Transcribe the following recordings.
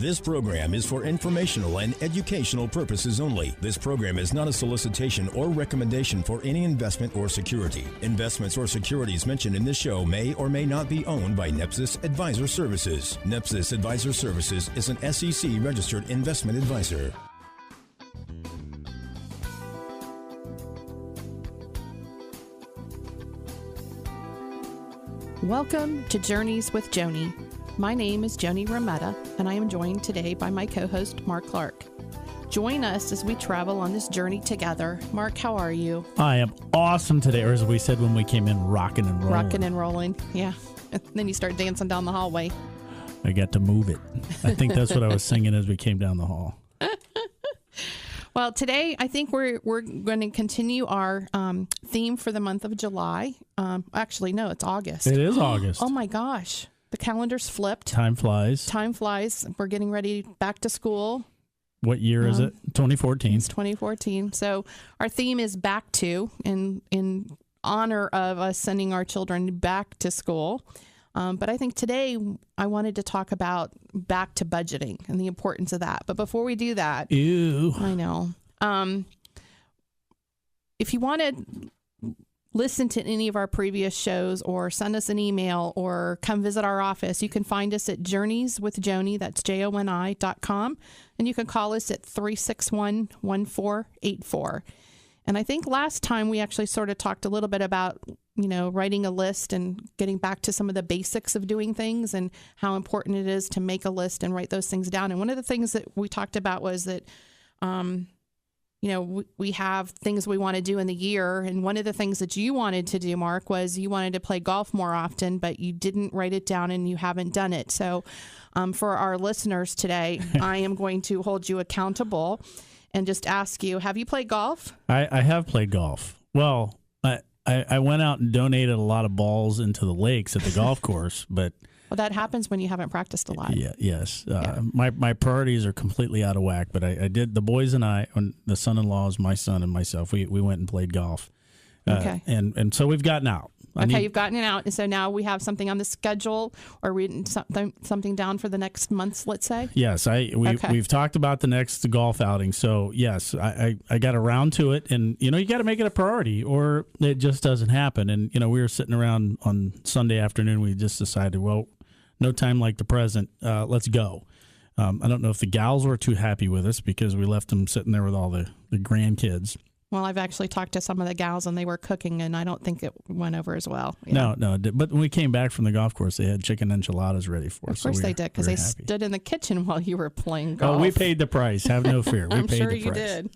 This program is for informational and educational purposes only. This program is not a solicitation or recommendation for any investment or security. Investments or securities mentioned in this show may or may not be owned by NEPSIS Advisor Services. NEPSIS Advisor Services is an SEC registered investment advisor. Welcome to Journeys with Joni. My name is Joni Rometta, and I am joined today by my co-host, Mark Clark. Join us as we travel on this journey together. Mark, how are you? I am awesome today, or as we said when we came in, rocking and rolling. Rocking and rolling, yeah. And then you start dancing down the hallway. I got to move it. I think that's what I was singing as we came down the hall. Well, today I think we're going to continue our theme for the month of July. Actually, no, it's August. It is August. Oh my gosh. The calendar's flipped. Time flies. Time flies. We're getting ready back to school. What year is it? 2014. It's 2014. So our theme is back to, in honor of us sending our children back to school. But I think today I wanted to talk about back to budgeting and the importance of that. But before we do that, ew, I know. If you want to listen to any of our previous shows or send us an email or come visit our office, you can find us at journeyswithjoni, that's JONI.com, and you can call us at 361-1484. And I think last time we actually sort of talked a little bit about, writing a list and getting back to some of the basics of doing things and how important it is to make a list and write those things down. And one of the things that we talked about was that, we have things we want to do in the year. And one of the things that you wanted to do, Mark, was you wanted to play golf more often, but you didn't write it down and you haven't done it. So for our listeners today, I am going to hold you accountable and just ask you, have you played golf? I have played golf. Well, I went out and donated a lot of balls into the lakes at the golf course, but... Well, that happens when you haven't practiced a lot. Yeah, yes. My priorities are completely out of whack, but I did, the boys and I, the son-in-laws, my son and myself, we went and played golf. Okay. And so we've gotten out. You've gotten it out. And so now we have something on the schedule or reading something down for the next months, let's say? Yes, we've talked about the next golf outing. So, yes, I got around to it. And, you got to make it a priority or it just doesn't happen. And, we were sitting around on Sunday afternoon. We just decided, well, no time like the present. Let's go. I don't know if the gals were too happy with us because we left them sitting there with all the grandkids. Well, I've actually talked to some of the gals, and they were cooking, and I don't think it went over as well. Yeah. No. But when we came back from the golf course, they had chicken enchiladas ready for us. Of course they did, because they stood in the kitchen while you were playing golf. Oh, we paid the price. Have no fear. We I'm paid sure the you price. did.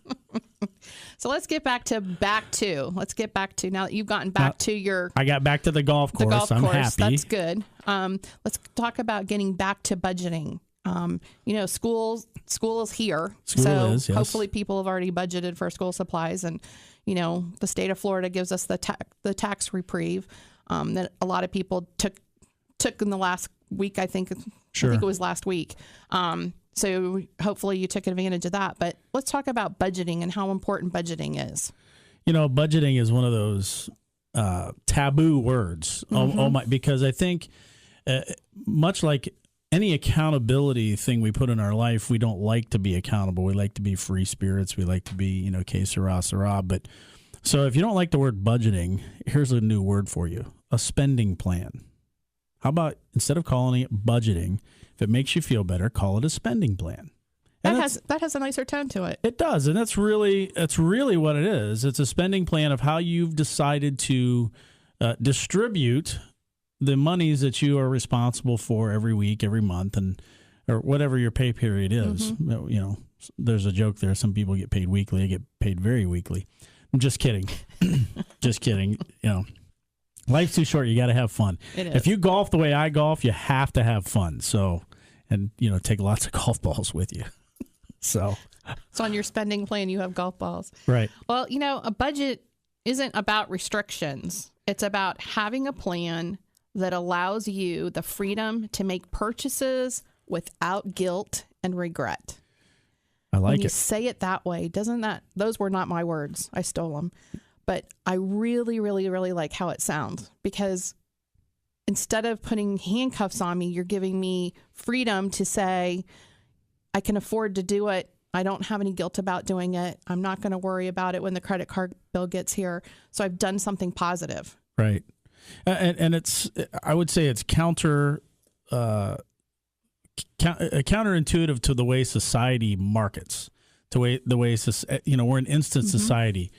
So let's get back to Let's get back to, now that you've gotten back to your... I got back to the golf course. I'm happy. That's good. Let's talk about getting back to budgeting. School is here. School is, yes. Hopefully people have already budgeted for school supplies, and the state of Florida gives us the tax reprieve that a lot of people took in the last week. I think it was last week. So hopefully you took advantage of that. But let's talk about budgeting and how important budgeting is. Budgeting is one of those taboo words. Mm-hmm. Because I think much like any accountability thing we put in our life, we don't like to be accountable. We like to be free spirits. We like to be, que sera, sera. But so if you don't like the word budgeting, here's a new word for you: a spending plan. How about instead of calling it budgeting, if it makes you feel better, call it a spending plan. That has a nicer tone to it. It does, and that's really what it is. It's a spending plan of how you've decided to distribute the monies that you are responsible for every week, every month, or whatever your pay period is. Mm-hmm. There's a joke there. Some people get paid weekly. I get paid very weekly. I'm just kidding. Just kidding. Life's too short. You got to have fun. It is. If you golf the way I golf, you have to have fun. So, and take lots of golf balls with you. So on your spending plan, you have golf balls. Right. Well, a budget isn't about restrictions. It's about having a plan that allows you the freedom to make purchases without guilt and regret. I like it. When you say it that way, those were not my words. I stole them. But I really, really, really like how it sounds, because instead of putting handcuffs on me, you're giving me freedom to say, I can afford to do it. I don't have any guilt about doing it. I'm not going to worry about it when the credit card bill gets here. So I've done something positive. Right. And I would say it's counterintuitive to the way society markets, the way we're an instant society.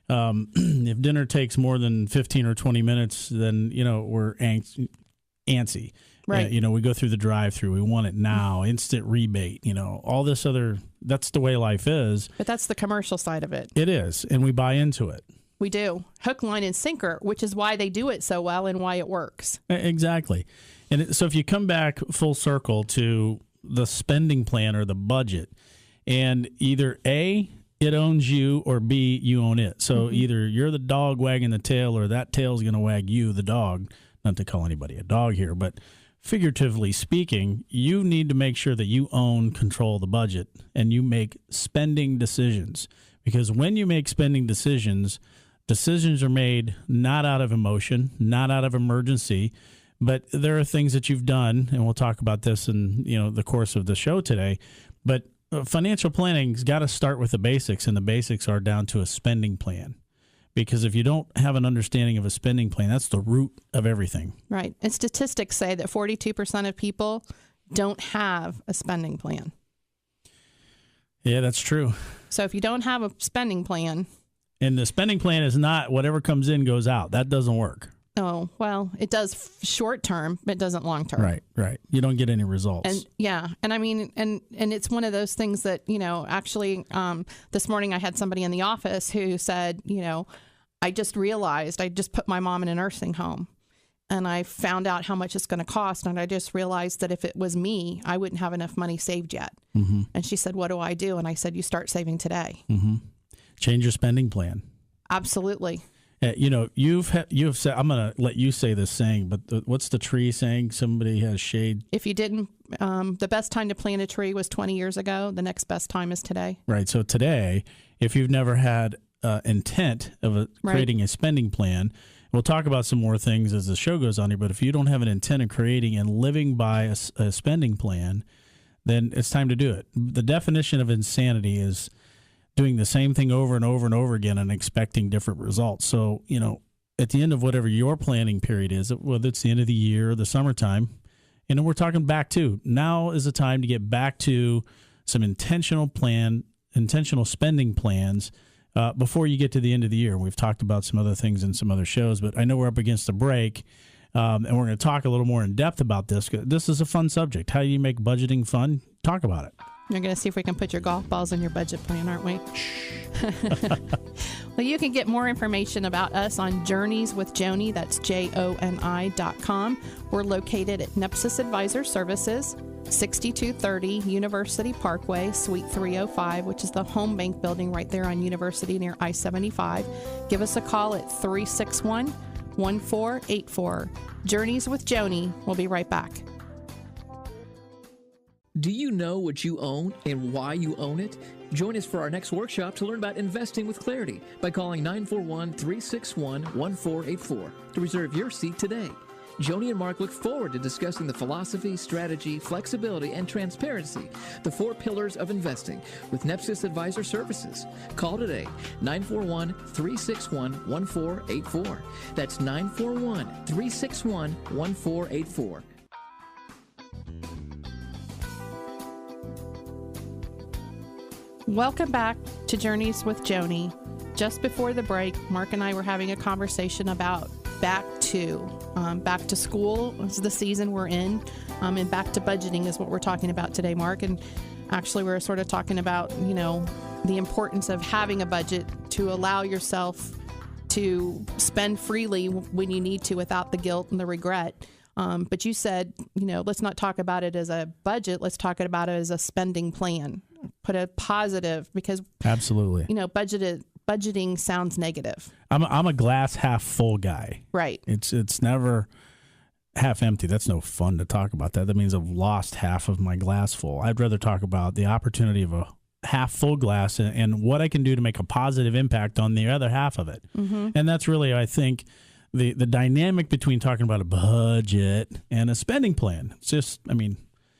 If dinner takes more than 15 or 20 minutes, then, we're antsy. Right. We go through the drive-through. We want it now, instant rebate, all this other, that's the way life is. But that's the commercial side of it. It is, and we buy into it. We do. Hook, line, and sinker, which is why they do it so well and why it works. Exactly. And so if you come back full circle to the spending plan or the budget, and either A, it owns you, or B, you own it. So either you're the dog wagging the tail, or that tail's going to wag you, the dog. Not to call anybody a dog here, but figuratively speaking, you need to make sure that you control the budget, and you make spending decisions. Because when you make spending decisions are made not out of emotion, not out of emergency, but there are things that you've done, and we'll talk about this in the course of the show today. But financial planning's got to start with the basics, and the basics are down to a spending plan. Because if you don't have an understanding of a spending plan, that's the root of everything. Right. And statistics say that 42% of people don't have a spending plan. Yeah, that's true. So if you don't have a spending plan... And the spending plan is not whatever comes in goes out. That doesn't work. Oh, well, it does short term, but it doesn't long term. Right. You don't get any results. And yeah. And I mean, and it's one of those things that, actually this morning I had somebody in the office who said, I just realized I just put my mom in a nursing home, and I found out how much it's going to cost. And I just realized that if it was me, I wouldn't have enough money saved yet. Mm-hmm. And she said, what do I do? And I said, you start saving today. Mm-hmm. Change your spending plan. Absolutely. You've said, I'm going to let you say this saying, but what's the tree saying? Somebody has shade. If you didn't, the best time to plant a tree was 20 years ago. The next best time is today. Right. So today, if you've never had intent of creating a spending plan, we'll talk about some more things as the show goes on here, but if you don't have an intent of creating and living by a spending plan, then it's time to do it. The definition of insanity is doing the same thing over and over and over again and expecting different results. So, at the end of whatever your planning period is, whether it's the end of the year or the summertime, we're talking back to, now is the time to get back to some intentional spending plans before you get to the end of the year. We've talked about some other things in some other shows, but I know we're up against the break, and we're going to talk a little more in depth about this. This is a fun subject. How do you make budgeting fun? Talk about it. We're going to see if we can put your golf balls in your budget plan, aren't we? Well, you can get more information about us on Journeys with Joni. That's JONI.com. We're located at NEPSIS Advisor Services, 6230 University Parkway, Suite 305, which is the home bank building right there on University near I-75. Give us a call at 361-1484. Journeys with Joni. We'll be right back. Do you know what you own and why you own it? Join us for our next workshop to learn about investing with clarity by calling 941-361-1484 to reserve your seat today. Joni and Mark look forward to discussing the philosophy, strategy, flexibility, and transparency, the 4 pillars of investing, with NEPSIS Advisor Services. Call today, 941-361-1484. That's 941-361-1484. Welcome back to Journeys with Joni. Just before the break, Mark and I were having a conversation about back to school is the season we're in, and back to budgeting is what we're talking about today, Mark. And actually, we're sort of talking about, the importance of having a budget to allow yourself to spend freely when you need to without the guilt and the regret. But you said, let's not talk about it as a budget. Let's talk about it as a spending plan. Put a positive, because absolutely, budgeting sounds negative. I'm a glass half full guy. Right. It's never half empty. That's no fun to talk about that. That means I've lost half of my glass full. I'd rather talk about the opportunity of a half full glass and what I can do to make a positive impact on the other half of it. Mm-hmm. And that's really, I think, the dynamic between talking about a budget and a spending plan. It's just,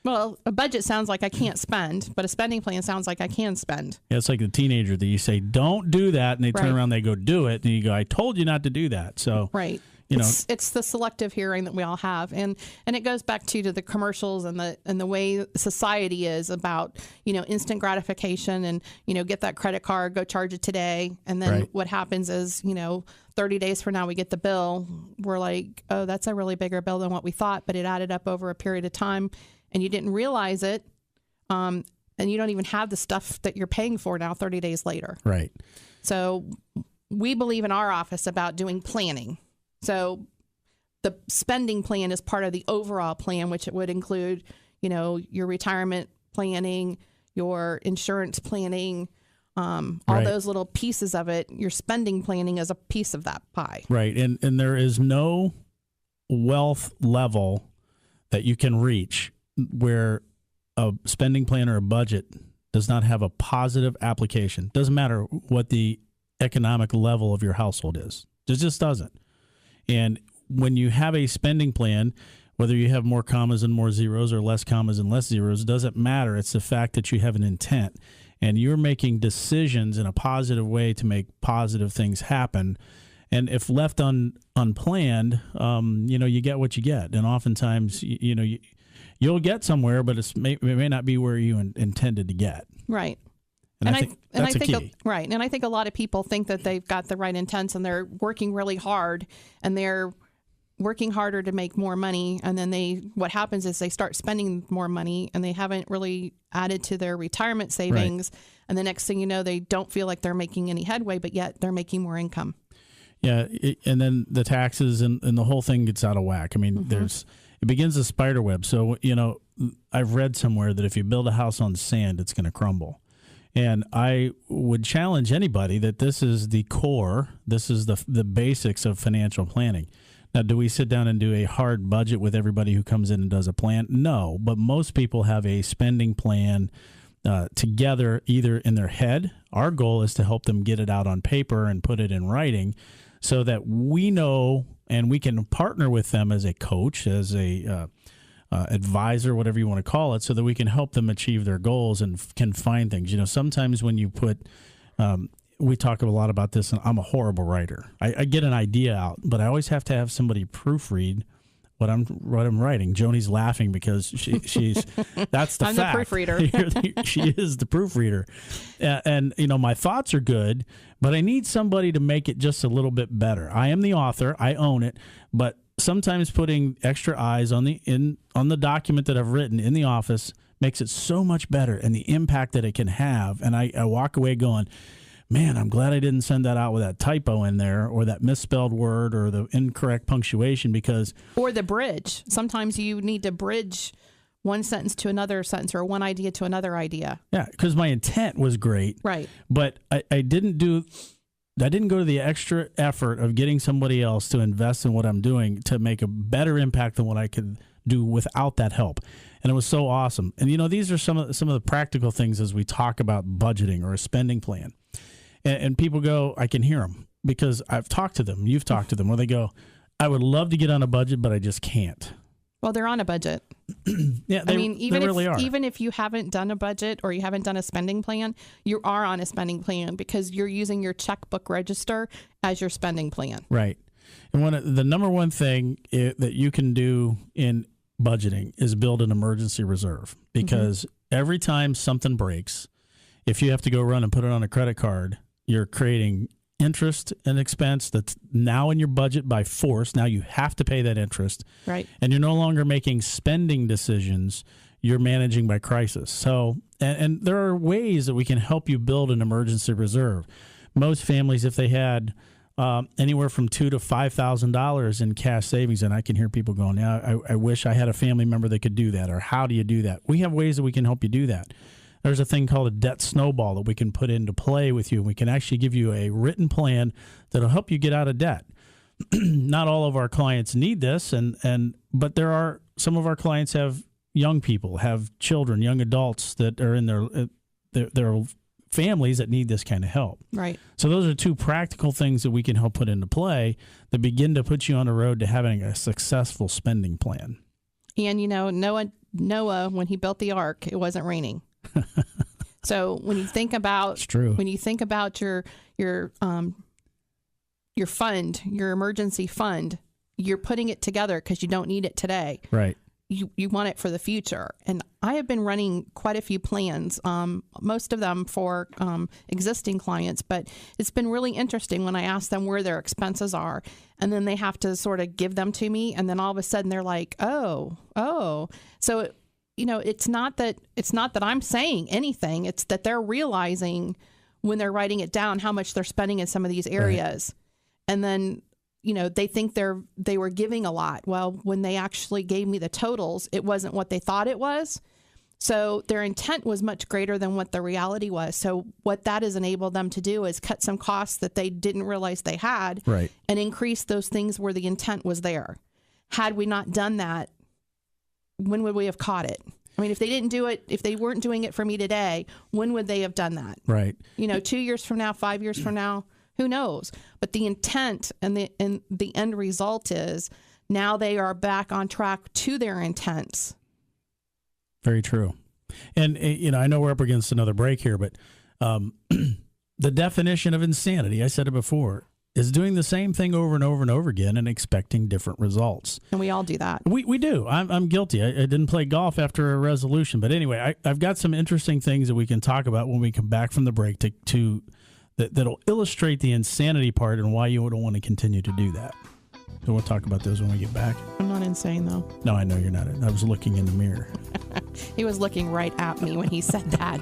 Well, a budget sounds like I can't spend, but a spending plan sounds like I can spend. Yeah, it's like the teenager that you say, don't do that, and they turn Right. around, they go do it, and you go, I told you not to do that. So, Right. you know, It's the selective hearing that we all have, and it goes back to the commercials and the way society is about, you know, instant gratification and, you know, get that credit card, go charge it today, and then Right. what happens is, you know, 30 days from now we get the bill. We're like, oh, that's a really bigger bill than what we thought, but it added up over a period of time, and you didn't realize it, and you don't even have the stuff that you're paying for now 30 days later. right. So we believe in our office about doing planning. So the spending plan is part of the overall plan, which it would include, you know, your retirement planning, your insurance planning, all Right. those little pieces of it. Your spending planning is a piece of that pie. Right. And there is no wealth level that you can reach where a spending plan or a budget does not have a positive application. Doesn't matter what the economic level of your household is. It just doesn't. And when you have a spending plan, whether you have more commas and more zeros or less commas and less zeros, doesn't matter. It's the fact that you have an intent and you're making decisions in a positive way to make positive things happen. And if left unplanned, you know, you get what you get. And oftentimes, you know, you'll get somewhere, but it may not be where you intended to get. Right. And I think that's a key. Right. And I think a lot of people think that they've got the right intents and they're working really hard and they're working harder to make more money. And then what happens is they start spending more money and they haven't really added to their retirement savings. Right. And the next thing you know, they don't feel like they're making any headway, but yet they're making more income. Yeah. And then the taxes and the whole thing gets out of whack. I mean, it begins a spider web. So, you know, I've read somewhere that if you build a house on sand, it's going to crumble. And I would challenge anybody that this is the core, this is the basics of financial planning. Now, do we sit down and do a hard budget with everybody who comes in and does a plan? No, but most people have a spending plan together either in their head. Our goal is to help them get it out on paper and put it in writing so that we know and we can partner with them as a coach, as a advisor, whatever you want to call it, so that we can help them achieve their goals and can find things. You know, sometimes when you put, we talk a lot about this, and I'm a horrible writer. I get an idea out, but I always have to have somebody proofread what I'm writing. Joni's laughing because she's that's the I'm fact. the proofreader. She is the proofreader, and you know my thoughts are good, but I need somebody to make it just a little bit better. I am the author. I own it, but sometimes putting extra eyes on the document that I've written in the office makes it so much better, and the impact that it can have. And I walk away going, man, I'm glad I didn't send that out with that typo in there or that misspelled word or the incorrect punctuation or the bridge. Sometimes you need to bridge one sentence to another sentence or one idea to another idea. Yeah, because my intent was great. Right. But I didn't go to the extra effort of getting somebody else to invest in what I'm doing to make a better impact than what I could do without that help. And it was so awesome. And, you know, these are some of the practical things as we talk about budgeting or a spending plan. And people go, I can hear them because I've talked to them. You've talked to them where they go, I would love to get on a budget, but I just can't. Well, they're on a budget. Yeah, they really are. Even if you haven't done a budget or you haven't done a spending plan, you are on a spending plan because you're using your checkbook register as your spending plan. Right. And the number one thing that you can do in budgeting is build an emergency reserve because every time something breaks, if you have to go run and put it on a credit card, you're creating interest and expense that's now in your budget by force. Now you have to pay that interest. Right. And you're no longer making spending decisions. You're managing by crisis. So, and there are ways that we can help you build an emergency reserve. Most families, if they had anywhere from $2,000 to $5,000 in cash savings, and I can hear people going, yeah, I wish I had a family member that could do that, or how do you do that? We have ways that we can help you do that. There's a thing called a debt snowball that we can put into play with you. We can actually give you a written plan that'll help you get out of debt. Not all of our clients need this, but there are some of our clients have young people, have children, young adults that are in their families that need this kind of help. Right. So those are two practical things that we can help put into play that begin to put you on the road to having a successful spending plan. And, you know, Noah, when he built the ark, it wasn't raining. So when you think about, it's true. When you think about your fund, your emergency fund, you're putting it together because you don't need it today. Right. You want it for the future. And I have been running quite a few plans, most of them for existing clients, but it's been really interesting when I ask them where their expenses are, and then they have to sort of give them to me, and then all of a sudden they're like, oh. So, it's not that I'm saying anything. It's that they're realizing when they're writing it down how much they're spending in some of these areas. Right. And then they think they were giving a lot. Well, when they actually gave me the totals, it wasn't what they thought it was. So their intent was much greater than what the reality was. So what that has enabled them to do is cut some costs that they didn't realize they had, right, and increase those things where the intent was there. Had we not done that, when would we have caught it? I mean, if they didn't do it, if they weren't doing it for me today, when would they have done that? Right. 2 years from now, 5 years from now, who knows? But the intent and the end result is now they are back on track to their intents. Very true. And, I know we're up against another break here, but the definition of insanity, I said it before, is doing the same thing over and over and over again and expecting different results. And we all do that. We do. I'm guilty. I didn't play golf after a resolution. But anyway, I've got some interesting things that we can talk about when we come back from the break that'll illustrate the insanity part and why you don't want to continue to do that. So we'll talk about those when we get back. I'm not insane, though. No, I know you're not. I was looking in the mirror. He was looking right at me when he said that.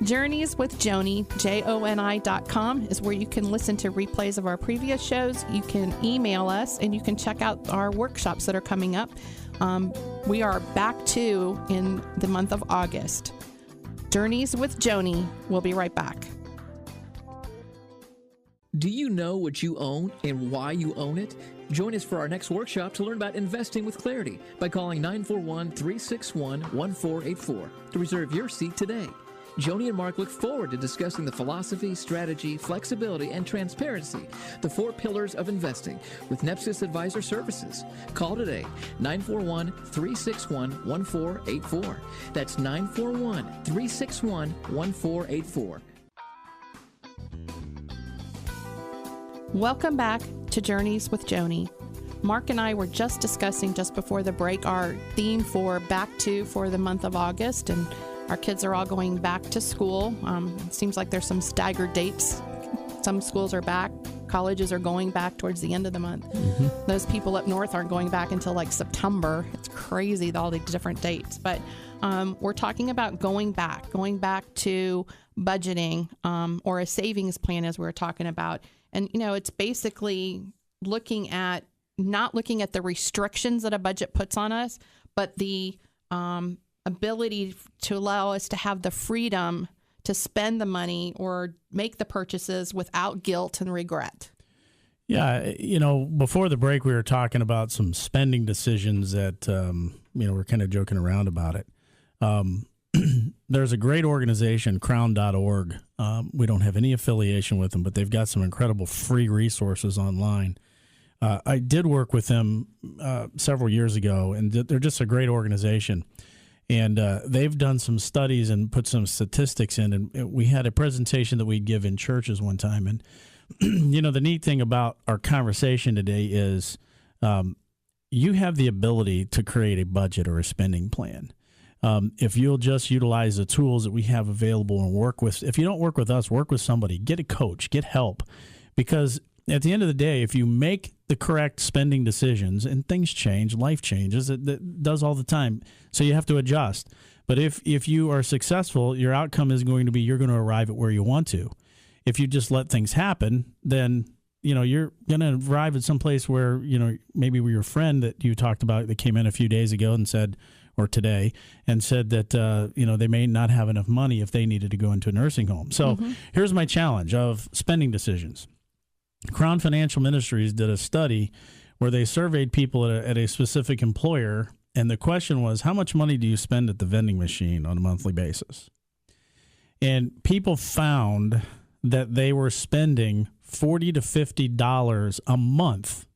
Journeys with Joni, JONI.com, is where you can listen to replays of our previous shows. You can email us, and you can check out our workshops that are coming up. We are back to in the month of August. Journeys with Joni. We'll be right back. Do you know what you own and why you own it? Join us for our next workshop to learn about investing with clarity by calling 941-361-1484 to reserve your seat today. Joni and Mark look forward to discussing the philosophy, strategy, flexibility, and transparency, the 4 pillars of investing, with NEPSIS Advisor Services. Call today, 941-361-1484. That's 941-361-1484. Welcome back to Journeys with Joni. Mark and I were just discussing just before the break our theme for the month of August, and our kids are all going back to school. It seems like there's some staggered dates. Some schools are back. Colleges are going back towards the end of the month. Mm-hmm. Those people up north aren't going back until like September. It's crazy, all the different dates. But we're talking about going back to budgeting or a savings plan, as we were talking about. And, it's basically not looking at the restrictions that a budget puts on us, but the ability to allow us to have the freedom to spend the money or make the purchases without guilt and regret. Yeah, before the break, we were talking about some spending decisions that, we're kind of joking around about it. There's a great organization, crown.org. We don't have any affiliation with them, but they've got some incredible free resources online. I did work with them several years ago, and they're just a great organization. And they've done some studies and put some statistics in, and we had a presentation that we'd give in churches one time. And, the neat thing about our conversation today is you have the ability to create a budget or a spending plan. If you'll just utilize the tools that we have available and work with, if you don't work with us, work with somebody, get a coach, get help. Because at the end of the day, if you make the correct spending decisions, and things change, life changes, it does all the time. So you have to adjust. But if you are successful, your outcome is going to be you're going to arrive at where you want to. If you just let things happen, then you're going to arrive at some place where, maybe your friend that you talked about that came in a few days ago and said, or today, and said that, they may not have enough money if they needed to go into a nursing home. So Here's my challenge of spending decisions. Crown Financial Ministries did a study where they surveyed people at a specific employer, and the question was, how much money do you spend at the vending machine on a monthly basis? And people found that they were spending $40 to $50 a month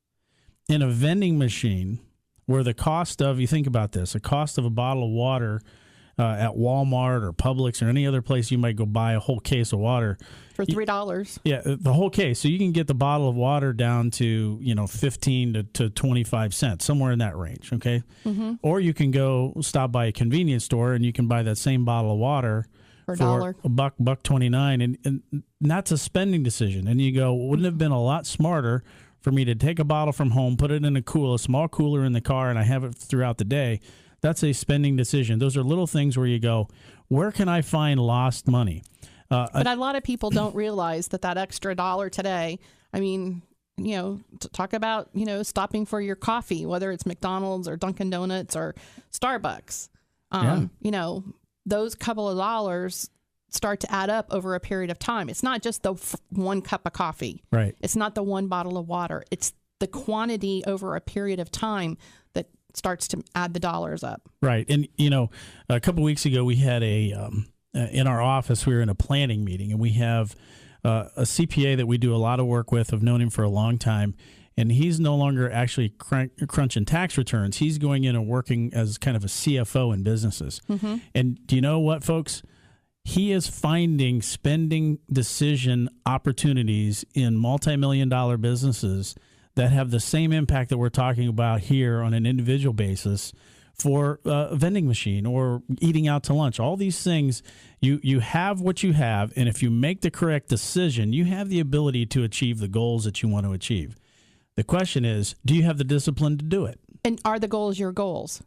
in a vending machine where the cost of, you think about this, the cost of a bottle of water at Walmart or Publix or any other place you might go buy a whole case of water. For $3. Yeah, the whole case. So you can get the bottle of water down to, 15 to 25 cents, somewhere in that range, okay? Mm-hmm. Or you can go stop by a convenience store and you can buy that same bottle of water for $1, $1.29, and that's a spending decision. And you go, wouldn't it have been a lot smarter for me to take a bottle from home, put it in a small cooler in the car, and I have it throughout the day? That's a spending decision. Those are little things where you go, where can I find lost money? But a lot of people don't realize that extra $1 today, I mean, to talk about, stopping for your coffee, whether it's McDonald's or Dunkin' Donuts or Starbucks, those couple of dollars start to add up over a period of time. It's not just the one cup of coffee. Right. It's not the one bottle of water. It's the quantity over a period of time that starts to add the dollars up. Right. And, a couple of weeks ago, we had in our office, we were in a planning meeting, and we have a CPA that we do a lot of work with. I've known him for a long time, and he's no longer actually crunching tax returns. He's going in and working as kind of a CFO in businesses. Mm-hmm. And do you know what, folks? He is finding spending decision opportunities in multi-million-dollar businesses that have the same impact that we're talking about here on an individual basis for a vending machine or eating out to lunch. All these things, you have what you have, and if you make the correct decision, you have the ability to achieve the goals that you want to achieve. The question is, do you have the discipline to do it? And are the goals your goals?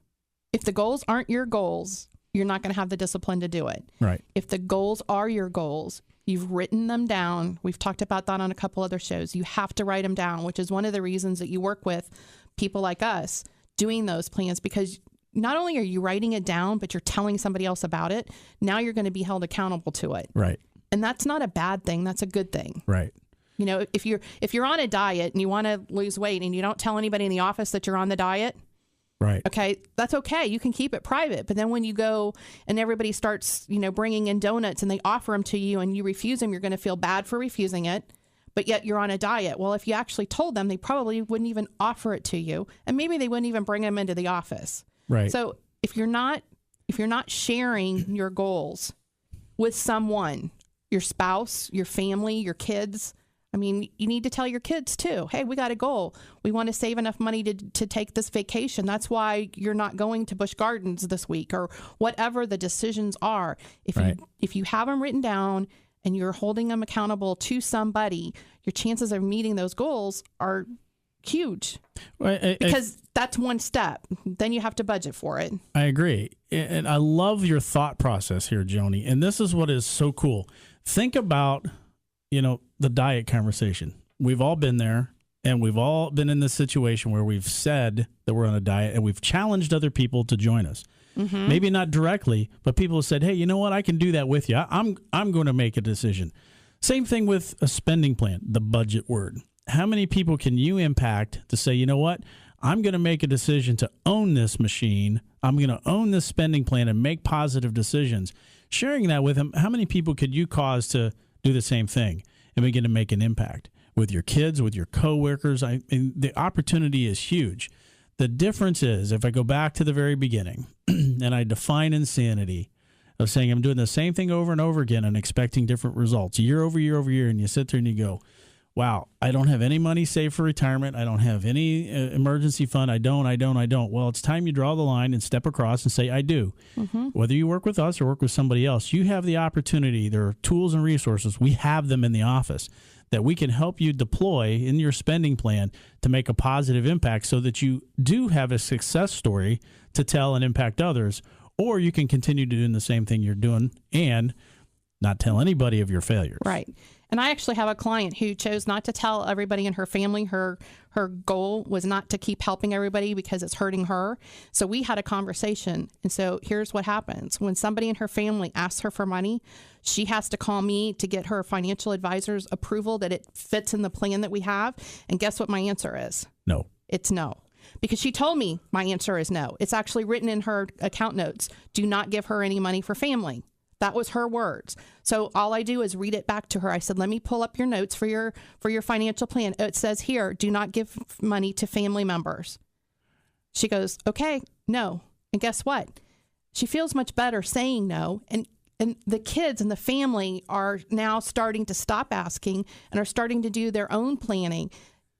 If the goals aren't your goals, you're not going to have the discipline to do it. Right. If the goals are your goals, you've written them down. We've talked about that on a couple other shows. You have to write them down, which is one of the reasons that you work with people like us doing those plans, because not only are you writing it down, but you're telling somebody else about it. Now you're going to be held accountable to it. Right. And that's not a bad thing. That's a good thing. Right. If you're on a diet and you want to lose weight and you don't tell anybody in the office that you're on the diet, right. Okay, that's okay. You can keep it private. But then when you go and everybody starts, bringing in donuts and they offer them to you and you refuse them, you're going to feel bad for refusing it. But yet you're on a diet. Well, if you actually told them, they probably wouldn't even offer it to you. And maybe they wouldn't even bring them into the office. Right. So if you're not sharing your goals with someone, your spouse, your family, your kids, you need to tell your kids too, hey, we got a goal. We want to save enough money to take this vacation. That's why you're not going to Busch Gardens this week, or whatever the decisions are. If you have them written down and you're holding them accountable to somebody, your chances of meeting those goals are huge. Because that's one step. Then you have to budget for it. I agree. And I love your thought process here, Joni. And this is what is so cool. Think about, the diet conversation. We've all been there, and we've all been in this situation where we've said that we're on a diet, and we've challenged other people to join us. Mm-hmm. Maybe not directly, but people have said, hey, you know what? I can do that with you. I'm going to make a decision. Same thing with a spending plan, the budget word. How many people can you impact to say, you know what? I'm going to make a decision to own this machine. I'm going to own this spending plan and make positive decisions. Sharing that with them, how many people could you cause to do the same thing and begin to make an impact with your kids, with your coworkers? The opportunity is huge. The difference is, if I go back to the very beginning and I define insanity of saying I'm doing the same thing over and over again and expecting different results year over year over year, and you sit there and you go, wow, I don't have any money saved for retirement. I don't have any emergency fund. I don't. Well, it's time you draw the line and step across and say, I do. Mm-hmm. Whether you work with us or work with somebody else, you have the opportunity. There are tools and resources. We have them in the office that we can help you deploy in your spending plan to make a positive impact so that you do have a success story to tell and impact others, or you can continue doing the same thing you're doing and not tell anybody of your failures. Right. And I actually have a client who chose not to tell everybody in her family. Her goal was not to keep helping everybody because it's hurting her. So we had a conversation. And so here's what happens. When somebody in her family asks her for money, she has to call me to get her financial advisor's approval that it fits in the plan that we have. And guess what my answer is? No. It's no. Because she told me my answer is no. It's actually written in her account notes. Do not give her any money for family. That was her words. So all I do is read it back to her. I said, let me pull up your notes for your financial plan. It says here, do not give money to family members. She goes, okay, no. And guess what? She feels much better saying no. And the kids and the family are now starting to stop asking and are starting to do their own planning.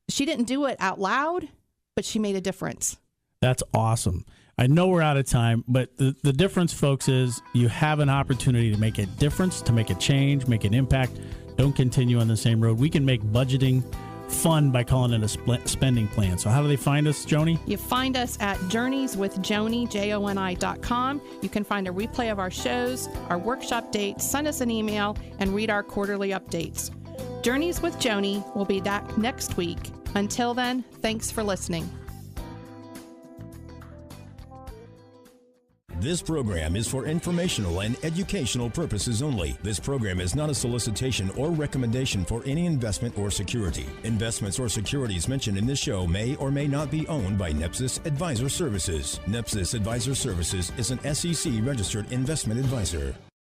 She didn't do it out loud, but she made a difference. That's awesome. I know we're out of time, but the difference, folks, is you have an opportunity to make a difference, to make a change, make an impact. Don't continue on the same road. We can make budgeting fun by calling it a spending plan. So how do they find us, Joni? You find us at journeyswithjoni, JONI.com. You can find a replay of our shows, our workshop dates, send us an email, and read our quarterly updates. Journeys with Joni will be back next week. Until then, thanks for listening. This program is for informational and educational purposes only. This program is not a solicitation or recommendation for any investment or security. Investments or securities mentioned in this show may or may not be owned by NEPSIS Advisor Services. NEPSIS Advisor Services is an SEC registered investment advisor.